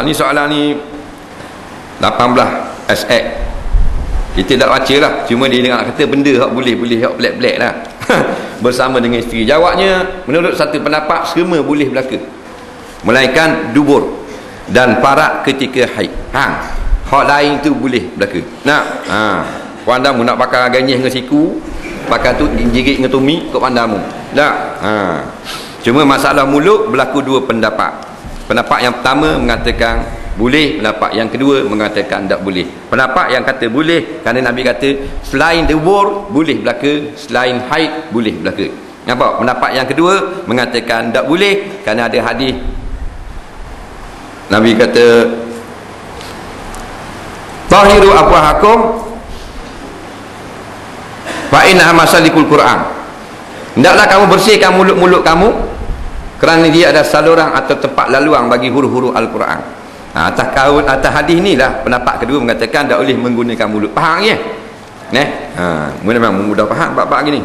Ni soalan ni 18 SX. Kita tak baca lah, cuma dia nak kata benda hak boleh hak black lah. Bersama dengan isteri. Jawabnya, menurut satu pendapat semua boleh berlaku, melainkan dubur dan parak ketika haid. Hak lain tu boleh berlaku. Pandamu nak pakai ganyih dengan siku, pakai tu gigit dengan tumi kau pandamu. Cuma masalah mulut berlaku dua pendapat. Pendapat yang pertama mengatakan boleh, pendapat yang kedua mengatakan tak boleh. Pendapat yang kata boleh kerana Nabi kata selain dubur boleh berlaku, selain haid boleh berlaku. Nampak? Pendapat yang kedua mengatakan tak boleh kerana ada hadis Nabi kata tahiru afwahakum fa innaha masalikul Quran. Hendaklah kamu bersihkan mulut-mulut kamu kerana dia ada saluran atau tempat laluan bagi huruf-huruf Al-Quran. Atas hadis ni lah pendapat kedua mengatakan tak boleh menggunakan mulut. Faham ya? Memang mudah faham bab-bab gini.